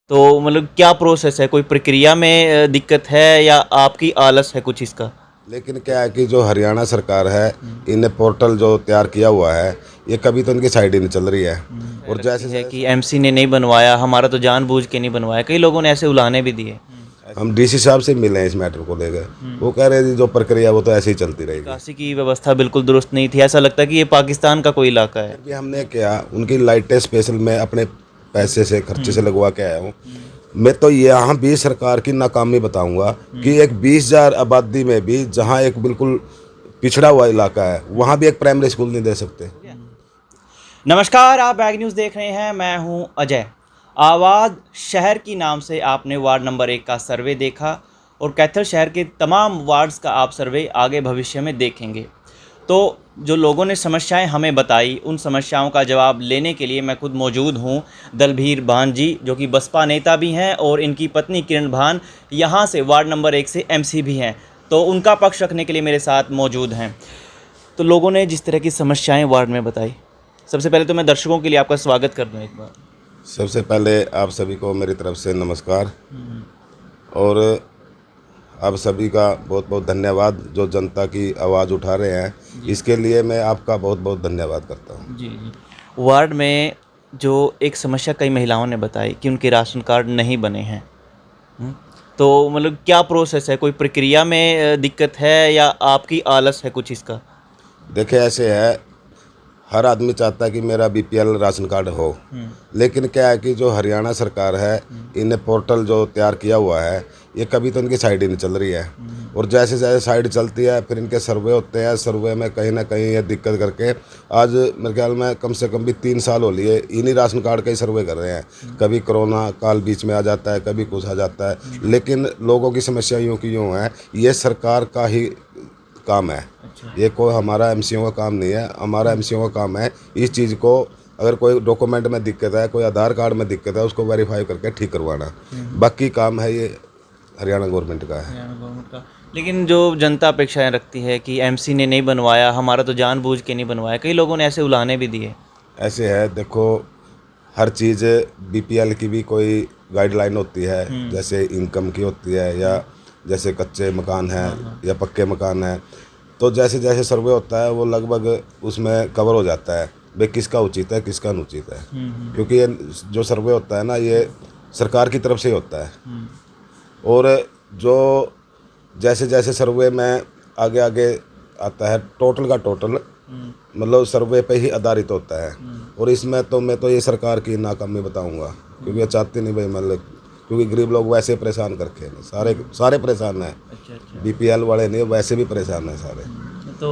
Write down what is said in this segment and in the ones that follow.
तो मतलब क्या प्रोसेस है, कोई प्रक्रिया में दिक्कत है या आपकी आलस है कुछ इसका? लेकिन क्या है कि जो हरियाणा सरकार है, इन्हें पोर्टल जो तैयार किया हुआ है, ये कभी तो इनकी साइड ही नहीं चल रही है। और रखती है कि एमसी ने नहीं बनवाया, हमारा तो जानबूझ के नहीं बनवाया, कई लोगों ने ऐसे उलाने भी दिए। हम डीसी साहब से मिले हैं इस मैटर को लेकर, वो कह रहे हैं जो प्रक्रिया वो तो ऐसे ही चलती रहेगी। निकासी की व्यवस्था बिल्कुल दुरुस्त नहीं थी, ऐसा लगता है कि ये पाकिस्तान का कोई इलाका है। फिर भी हमने क्या, उनकी लाइटें स्पेशल मैं अपने पैसे से खर्चे से लगवा के आया हूँ। मैं तो यहाँ भी सरकार की नाकामी बताऊंगा कि एक 20,000 आबादी में भी जहाँ एक बिल्कुल पिछड़ा हुआ इलाका है, वहाँ भी एक प्राइमरी स्कूल नहीं दे सकते। नमस्कार, आप बैग न्यूज़ देख रहे हैं, मैं हूं अजय। आवाज़ शहर की नाम से आपने वार्ड नंबर 1 का सर्वे देखा और कैथल शहर के तमाम वार्ड्स का आप सर्वे आगे भविष्य में देखेंगे। तो जो लोगों ने समस्याएं हमें बताई, उन समस्याओं का जवाब लेने के लिए मैं खुद मौजूद हूं। दलबीर भान जी, जो कि बसपा नेता भी हैं, और इनकी पत्नी किरण भान यहां से वार्ड नंबर 1 से एमसी भी हैं, तो उनका पक्ष रखने के लिए मेरे साथ मौजूद हैं। तो लोगों ने जिस तरह की समस्याएं वार्ड में बताई, सबसे पहले तो मैं दर्शकों के लिए आपका स्वागत कर दूं एक बार। सबसे पहले आप सभी को मेरी तरफ से नमस्कार, और आप सभी का बहुत बहुत धन्यवाद जो जनता की आवाज़ उठा रहे हैं, इसके लिए मैं आपका बहुत बहुत धन्यवाद करता हूँ। जी जी। वार्ड में जो एक समस्या कई महिलाओं ने बताई कि उनके राशन कार्ड नहीं बने हैं। तो मतलब क्या प्रोसेस है, कोई प्रक्रिया में दिक्कत है या आपकी आलस है कुछ इसका? देखिए, ऐसे है, हर आदमी चाहता है कि मेरा बीपीएल राशन कार्ड हो, लेकिन क्या है कि जो हरियाणा सरकार है, इन्हें पोर्टल जो तैयार किया हुआ है, ये कभी तो इनकी साइड ही नहीं चल रही है। और जैसे जैसे साइड चलती है, फिर इनके सर्वे होते हैं, सर्वे में कहीं ना कहीं ये दिक्कत करके आज मेरे ख्याल में कम से कम भी 3 साल हो लिए इन्हीं राशन कार्ड का ही सर्वे कर रहे हैं। कभी कोरोना काल बीच में आ जाता है, कभी कुछ आ जाता है, लेकिन लोगों की समस्या यूँ की यूँ है, ये सरकार का ही काम है। ये कोई हमारा एमसीओ का काम नहीं है। हमारा एमसीओ का काम है इस चीज़ को, अगर कोई डॉक्यूमेंट में दिक्कत है, कोई आधार कार्ड में दिक्कत है, उसको वेरीफाई करके ठीक करवाना। बाकी काम है ये हरियाणा गवर्नमेंट का है। हरियाणा गवर्नमेंट का। लेकिन जो जनता अपेक्षाएं रखती है कि एमसी ने नहीं बनवाया, हमारा तो जानबूझ के नहीं बनवाया, कई लोगों ने ऐसे उलाने भी दिए। ऐसे है, देखो, हर चीज़ बीपीएल की भी कोई गाइडलाइन होती है, जैसे इनकम की होती है, या जैसे कच्चे मकान हैं या पक्के मकान हैं, तो जैसे जैसे सर्वे होता है वो लगभग उसमें कवर हो जाता है भाई किसका उचित है किसका अनुचित है। क्योंकि ये जो सर्वे होता है ना, ये सरकार की तरफ से ही होता है। और जो जैसे जैसे सर्वे में आगे आगे आता है, टोटल का टोटल मतलब सर्वे पे ही आधारित होता है। और इसमें तो मैं तो ये सरकार की नाकामी बताऊंगा, क्योंकि ये चाहते नहीं भाई, मतलब क्योंकि गरीब लोग वैसे परेशान करके हैं, सारे परेशान हैं। अच्छा। बीपीएल वाले नहीं, वैसे भी परेशान हैं सारे। तो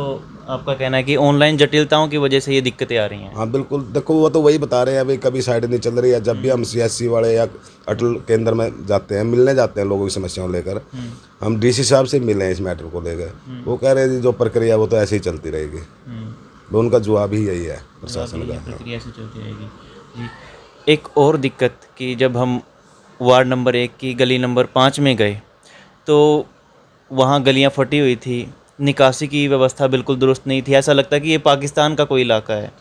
आपका कहना है कि ऑनलाइन जटिलताओं की वजह से ये दिक्कतें आ रही हैं? हाँ बिल्कुल, देखो वो तो वही बता रहे हैं भाई, कभी साइड नहीं चल रही है। जब भी हम सीएससी वाले या अटल केंद्र में जाते हैं, मिलने जाते हैं लोगों की समस्याओं लेकर, हम डीसी साहब से मिले हैं इस मैटर को लेकर, वो कह रहे हैं जो प्रक्रिया वो तो ऐसे ही चलती रहेगी। तो उनका जवाब ही यही है प्रशासन का। प्रक्रिया से चलती रहेगी जी। एक और दिक्कत कि जब हम वार्ड नंबर 1 की गली नंबर 5 में गए, तो वहाँ गलियाँ फटी हुई थी, निकासी की व्यवस्था बिल्कुल दुरुस्त नहीं थी, ऐसा लगता है कि ये पाकिस्तान का कोई इलाका है।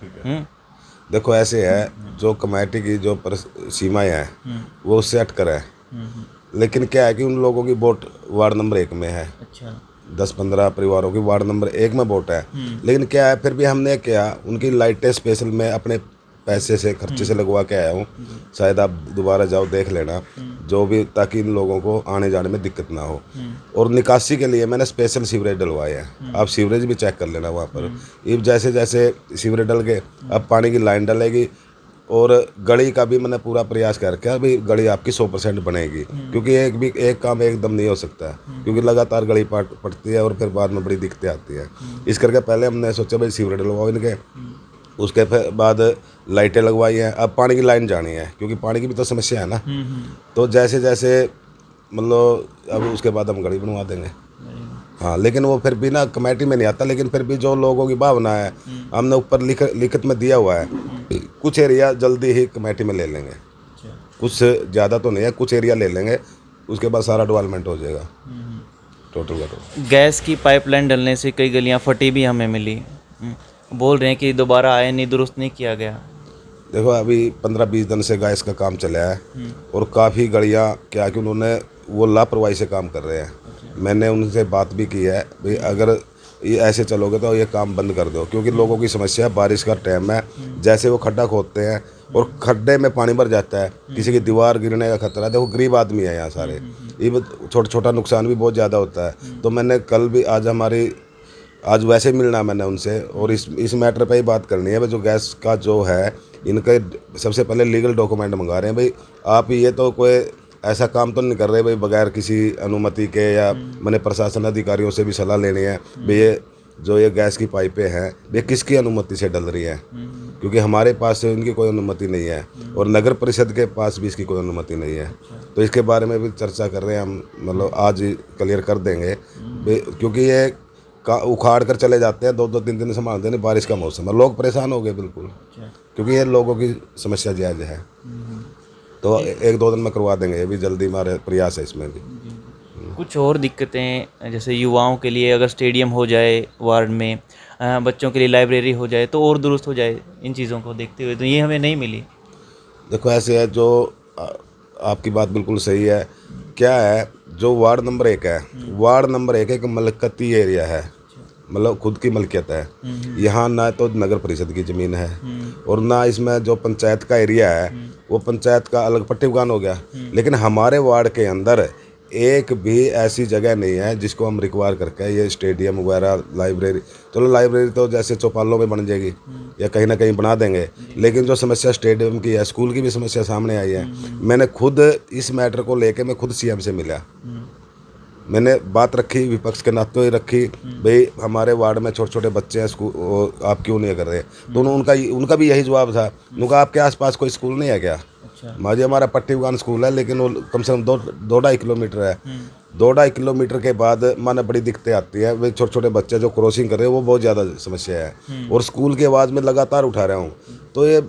देखो, ऐसे है, जो कमेटी की जो सीमाएँ हैं वो उससे हटकर है। लेकिन क्या है कि उन लोगों की वोट वार्ड नंबर 1 में है। अच्छा। 10-15 परिवारों की वार्ड नंबर 1 में वोट है। लेकिन क्या है, फिर भी हमने क्या, उनकी लाइटें स्पेशल मैं अपने पैसे से खर्चे से लगवा के आया हूँ। शायद आप दोबारा जाओ देख लेना, जो भी, ताकि इन लोगों को आने जाने में दिक्कत ना हो। और निकासी के लिए मैंने स्पेशल सीवरेज डलवाए हैं। आप सीवरेज भी चेक कर लेना वहाँ पर। अब जैसे जैसे सीवरेज डल गए, अब पानी की लाइन डलेगी। और गली का भी मैंने पूरा प्रयास करके अभी गली आपकी 100% बनेगी, क्योंकि एक काम एकदम नहीं हो सकता है, क्योंकि लगातार गली पड़ती है और फिर बाद में बड़ी दिक्कतें आती है। इस करके पहले हमने सोचा भाई सीवरेज डलवाओ इनके, उसके फिर बाद लाइटें लगवाई हैं। अब पानी की लाइन जानी है, क्योंकि पानी की भी तो समस्या है ना। तो जैसे जैसे मतलब अब उसके बाद हम गली बनवा देंगे। हाँ, लेकिन वो फिर भी ना कमेटी में नहीं आता, लेकिन फिर भी जो लोगों की भावना है, हमने ऊपर लिखित में दिया हुआ है, कुछ एरिया जल्दी ही कमेटी में ले लेंगे। कुछ ज़्यादा तो नहीं है, कुछ एरिया ले लेंगे, उसके बाद सारा डेवलपमेंट हो जाएगा टोटल का टोटल। गैस की पाइपलाइन डलने से कई गलियां फटी भी हमें मिली। बोल रहे हैं कि दोबारा आए नहीं, दुरुस्त नहीं किया गया। देखो अभी 15-20 दिन से गैस का काम चला है और काफ़ी गड़ियाँ क्या कि उन्होंने वो लापरवाही से काम कर रहे हैं। मैंने उनसे बात भी की है भाई अगर ये ऐसे चलोगे तो ये काम बंद कर दो, क्योंकि लोगों की समस्या है, बारिश का टाइम है, जैसे वो खड्डा खोदते हैं और खड्डे में पानी भर जाता है, किसी की दीवार गिरने का खतरा है। देखो गरीब आदमी है यहाँ सारे, ये छोटा छोटा नुकसान भी बहुत ज़्यादा होता है। तो मैंने कल भी आज वैसे मिलना मैंने उनसे और इस मैटर पे ही बात करनी है भाई। जो गैस का जो है इनके सबसे पहले लीगल डॉक्यूमेंट मंगा रहे हैं भाई। आप ये तो कोई ऐसा काम तो नहीं कर रहे भाई बगैर किसी अनुमति के, या मैंने प्रशासन अधिकारियों से भी सलाह लेनी है भाई ये गैस की पाइपें हैं ये किसकी अनुमति से डल रही हैं, क्योंकि हमारे पास से इनकी कोई अनुमति नहीं है और नगर परिषद के पास भी इसकी कोई अनुमति नहीं है। तो इसके बारे में भी चर्चा कर रहे हैं हम, मतलब आज क्लियर कर देंगे क्योंकि ये उखाड़ कर चले जाते हैं, 2-2 3 दिन संभालते नहीं। बारिश का मौसम है, लोग परेशान हो गए बिल्कुल, क्योंकि ये लोगों की समस्या जायज़ है। तो 1-2 दिन में करवा देंगे, ये भी जल्दी हमारे प्रयास है इसमें भी। कुछ और दिक्कतें जैसे युवाओं के लिए अगर स्टेडियम हो जाए वार्ड में, बच्चों के लिए लाइब्रेरी हो जाए तो और दुरुस्त हो जाए, इन चीज़ों को देखते हुए तो ये हमें नहीं मिली। देखो ऐसे है, जो आपकी बात बिल्कुल सही है। क्या है, जो वार्ड नंबर 1 है, वार्ड नंबर 1 एक मलकती एरिया है, मतलब खुद की मलकियत है। यहाँ ना तो नगर परिषद की ज़मीन है और ना इसमें जो पंचायत का एरिया है वो पंचायत का अलग पट्टी मकान हो गया। लेकिन हमारे वार्ड के अंदर एक भी ऐसी जगह नहीं है जिसको हम रिक्वायर करके ये स्टेडियम वगैरह, लाइब्रेरी, चलो लाइब्रेरी तो जैसे चौपालों में बन जाएगी या कहीं ना कहीं बना देंगे, लेकिन जो समस्या स्टेडियम की है, स्कूल की भी समस्या सामने आई है। मैंने खुद इस मैटर को लेके मैं खुद सीएम से मिला, मैंने बात रखी, विपक्ष के नाते ही रखी भाई हमारे वार्ड में छोटे छोटे बच्चे हैं, स्कूल आप क्यों नहीं कर रहे। तो उनका भी यही जवाब था, उनका आपके आसपास कोई स्कूल नहीं है क्या। माजी हमारा पट्टी उगान स्कूल है, लेकिन वो कम से कम 2-2.5 किलोमीटर है। 2-2.5 किलोमीटर के बाद माने बड़ी दिक्कतें आती है, वे छोटे छोटे बच्चे जो क्रॉसिंग कर रहे हैं वो बहुत ज़्यादा समस्या है। और स्कूल की आवाज़ में लगातार उठा रहा हूँ, तो ये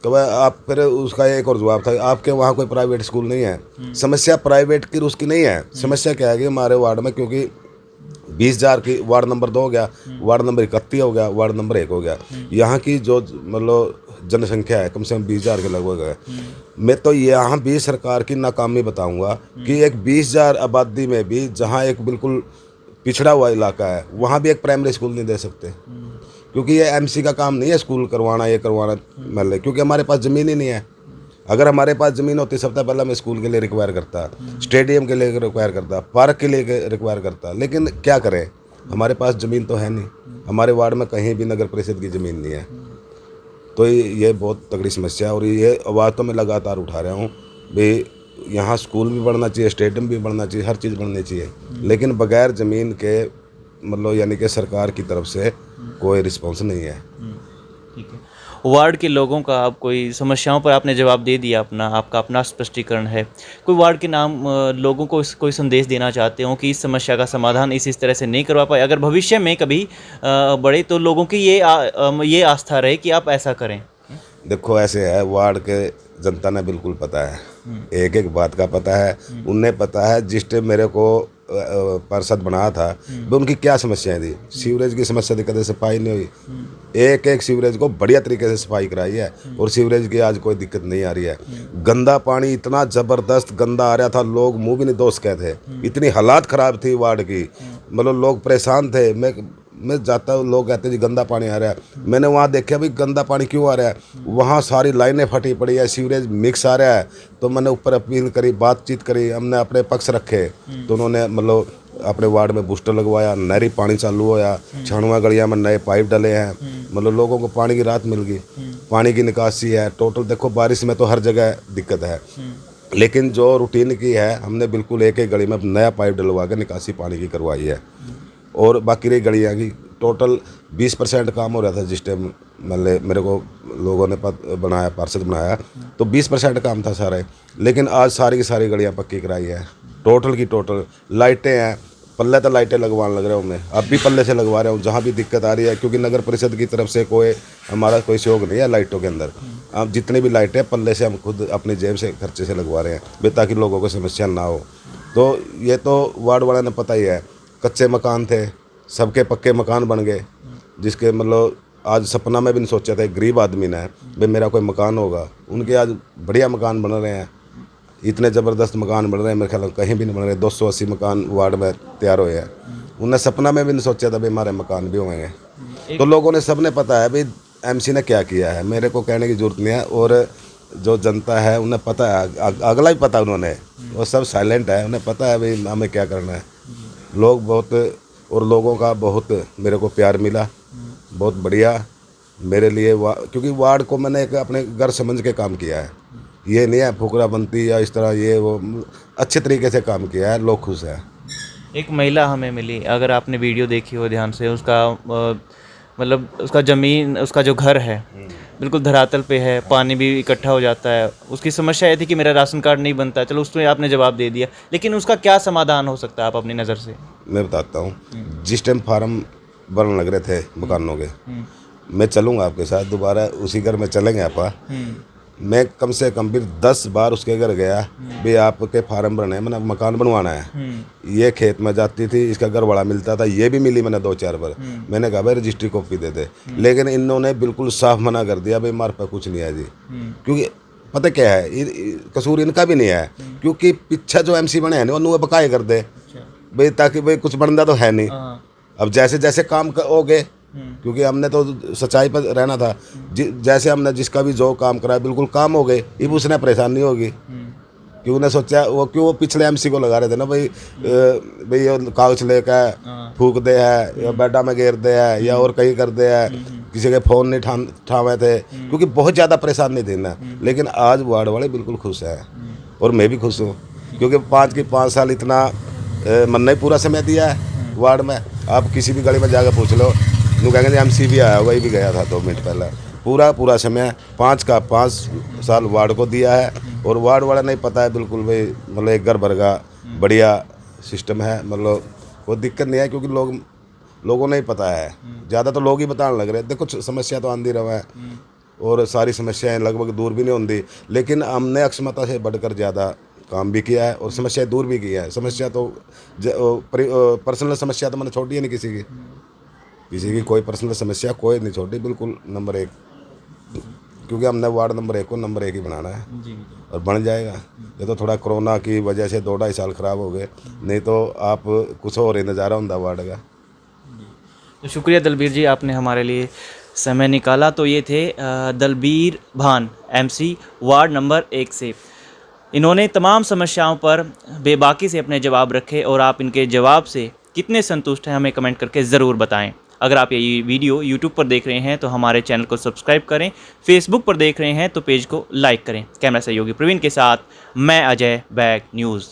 तो वह आप फिर उसका एक और जवाब था, आपके वहाँ कोई प्राइवेट स्कूल नहीं है। समस्या प्राइवेट की उसकी नहीं है, समस्या क्या है कि हमारे वार्ड में क्योंकि 20,000 की वार्ड नंबर 2 हो गया, वार्ड नंबर 31 हो गया, वार्ड नंबर 1 हो गया, यहाँ की जो मतलब जनसंख्या है कम से कम 20,000 के लगभग है। मैं तो यहाँ भी सरकार की नाकामी बताऊँगा कि एक 20,000 आबादी में भी जहाँ एक बिल्कुल पिछड़ा हुआ इलाका है वहाँ भी एक प्राइमरी स्कूल नहीं दे सकते, क्योंकि ये एमसी का काम नहीं है स्कूल करवाना, ये करवाना मतलब, क्योंकि हमारे पास ज़मीन ही नहीं है। अगर हमारे पास ज़मीन होती सबसे पहले मैं स्कूल के लिए रिक्वायर करता, स्टेडियम के लिए रिक्वायर करता, पार्क के लिए रिक्वायर करता, लेकिन क्या करें, हमारे पास ज़मीन तो है नहीं। हमारे वार्ड में कहीं भी नगर परिषद की ज़मीन नहीं है। तो ये बहुत तगड़ी समस्या है और ये आवाज़ तो मैं लगातार उठा रहा हूँ भाई यहाँ स्कूल भी बढ़ना चाहिए, स्टेडियम भी बढ़ना चाहिए, हर चीज़ बढ़नी चाहिए, लेकिन बगैर ज़मीन के मतलब यानी कि सरकार की तरफ से कोई रिस्पॉन्स नहीं है। ठीक है, वार्ड के लोगों का आप कोई समस्याओं पर आपने जवाब दे दिया, आपका अपना स्पष्टीकरण है। कोई वार्ड के नाम लोगों को कोई संदेश देना चाहते हो कि इस समस्या का समाधान इस तरह से नहीं करवा पाए, अगर भविष्य में कभी बढ़े तो लोगों की ये आस्था रहे कि आप ऐसा करें। देखो ऐसे है, वार्ड के जनता ने बिल्कुल पता है, एक एक बात का पता है, उन्हें पता है जिस टाइम मेरे को पार्षद बनाया था वो उनकी क्या समस्याएं थी। सीवरेज की समस्या थी, कभी सफाई नहीं हुई, एक सीवरेज को बढ़िया तरीके से सफाई कराई है और सीवरेज की आज कोई दिक्कत नहीं आ रही है। गंदा पानी इतना ज़बरदस्त गंदा आ रहा था, लोग मुंह भी नहीं दोस्त कहते, इतनी हालात ख़राब थी वार्ड की, मतलब लोग परेशान थे। मैं जाता हूँ, लोग कहते हैं जी गंदा पानी आ रहा है, मैंने वहाँ देखा भाई गंदा पानी क्यों आ रहा है, वहाँ सारी लाइनें फटी पड़ी है, सीवरेज मिक्स आ रहा है। तो मैंने ऊपर अपील करी, बातचीत करी, हमने अपने पक्ष रखे, तो उन्होंने मतलब अपने वार्ड में बूस्टर लगवाया, नहरी पानी चालू होया, छानुआ गलिया में नए पाइप डले हैं, मतलब लोगों को पानी की राहत मिल गई, पानी की निकासी है टोटल। देखो बारिश में तो हर जगह दिक्कत है, लेकिन जो रूटीन की है हमने बिल्कुल एक एक गली में नया पाइप डलवा के निकासी पानी की करवाई है। और बाकी रही गलियाँ की टोटल 20% काम हो रहा था जिस टाइम मतलब मेरे को लोगों ने बनाया, पार्षद बनाया, तो 20% काम था सारा, लेकिन आज सारी की सारी गलियाँ पक्की कराई है, टोटल की टोटल। लाइटें हैं, पल्ले तो लाइटें लगवाने लग रहा हूँ मैं, अब भी पल्ले से लगवा रहा हूँ जहाँ भी दिक्कत आ रही है, क्योंकि नगर परिषद की तरफ से हमारा कोई सहयोग नहीं है लाइटों के अंदर। अब जितनी भी लाइटें पल्ले से हम खुद अपनी जेब से खर्चे से लगवा रहे हैं ताकि लोगों को समस्या ना हो। तो ये तो वार्ड वाले ने पता ही है, कच्चे मकान थे, सबके पक्के मकान बन गए, जिसके मतलब आज सपना में भी नहीं सोचा था, एक गरीब आदमी ने भाई मेरा कोई मकान होगा, उनके आज बढ़िया मकान बन रहे हैं, इतने ज़बरदस्त मकान बन रहे हैं, मेरे ख्याल में कहीं भी नहीं बन रहे। 280 मकान वार्ड में तैयार हुए हैं। उन्हें सपना में भी नहीं सोचा था भाई हमारे मकान भी होंगे। तो लोगों ने सबने पता है भाई एमसी ने क्या किया है, मेरे को कहने की ज़रूरत नहीं है। और जो जनता है उन्हें पता है, अगला भी पता उन्होंने, वो सब साइलेंट है, उन्हें पता है भाई हमें क्या करना है। लोग बहुत, और लोगों का बहुत मेरे को प्यार मिला, बहुत बढ़िया मेरे लिए। क्योंकि वार्ड को मैंने एक अपने घर समझ के काम किया है, ये नहीं है फुकराबंदी या इस तरह, ये वो अच्छे तरीके से काम किया है, लोग खुश हैं। एक महिला हमें मिली, अगर आपने वीडियो देखी हो ध्यान से, उसका मतलब उसका ज़मीन, उसका जो घर है बिल्कुल धरातल पे है, पानी भी इकट्ठा हो जाता है। उसकी समस्या ये थी कि मेरा राशन कार्ड नहीं बनता, चलो उसमें आपने जवाब दे दिया, लेकिन उसका क्या समाधान हो सकता है आप अपनी नज़र से? मैं बताता हूँ, जिस टाइम फार्म बनने लग रहे थे मकानों के, मैं चलूँगा आपके साथ दोबारा उसी घर में चलेंगे आप। मैं कम से कम भी 10 बार उसके घर गया, भाई आपके फार्म भरने मैंने मकान बनवाना है। ये खेत में जाती थी, इसका घर बड़ा मिलता था, ये भी मिली मैंने 2-4 बार। मैंने कहा भाई रजिस्ट्री कॉपी दे दे, लेकिन इन्होंने बिल्कुल साफ मना कर दिया भाई हमारे पास कुछ नहीं है जी। क्योंकि पता क्या है, कसूर इनका भी नहीं है, क्योंकि पीछे जो एमसी बने हैं ना उन्होंने बकाए कर दे भाई, ताकि भाई कुछ बनता तो है नहीं। अब जैसे जैसे काम हो गए, क्योंकि हमने तो सच्चाई पर रहना था, जैसे हमने जिसका भी जो काम कराया बिल्कुल काम हो गए, अब उसने परेशानी होगी। क्यों उन्हें सोचा वो, क्यों वो पिछले एमसी को लगा रहे थे ना भाई, भाई ये कागज लेकर फूक दे है, या बेडा में घेर दे है, या और कहीं कर दे है, किसी के फ़ोन नहीं ठावे थे, क्योंकि बहुत ज़्यादा परेशान नहीं थे ना। लेकिन आज वार्ड वाले बिल्कुल खुश हैं, और मैं भी खुश हूँ, क्योंकि 5 साल इतना मन ने पूरा समय दिया है वार्ड में। आप किसी भी गली में जाकर पूछ लो, यूँ कहेंगे एमसी भी आया, वही भी गया था 2 मिनट पहले। पूरा समय 5 साल वार्ड को दिया है, और वार्ड वाला नहीं पता है बिल्कुल भाई, मतलब एक घर भर का बढ़िया सिस्टम है, मतलब कोई दिक्कत नहीं है। क्योंकि लोगों ने ही पता है, ज़्यादा तो लोग ही बताने लग रहे हैं। देखो समस्या तो आंधी रहा है, और सारी समस्याएं लगभग दूर भी नहीं होती, लेकिन हमने अक्षमता से बढ़कर ज़्यादा काम भी किया है और समस्या दूर भी किया है। समस्या तो पर्सनल समस्या तो मैंने छोड़ी है नहीं किसी की कोई पर्सनल समस्या कोई नहीं छोड़ी, बिल्कुल नंबर 1। क्योंकि हमने वार्ड नंबर 1 को नंबर 1 ही बनाना है, और बन जाएगा। ये तो थोड़ा कोरोना की वजह से 2-2.5 साल ख़राब हो गए, नहीं तो आप कुछ और ही नज़ारा होता वार्ड का। तो शुक्रिया दलबीर जी, आपने हमारे लिए समय निकाला। तो ये थे दलबीर भान, एमसी वार्ड नंबर 1 से। इन्होंने तमाम समस्याओं पर बेबाकी से अपने जवाब रखे, और आप इनके जवाब से कितने संतुष्ट हैं हमें कमेंट करके ज़रूर बताएं। अगर आप ये वीडियो यूट्यूब पर देख रहे हैं तो हमारे चैनल को सब्सक्राइब करें, फेसबुक पर देख रहे हैं तो पेज को लाइक करें। कैमरा सहयोगी प्रवीण के साथ मैं अजय, बैग न्यूज़।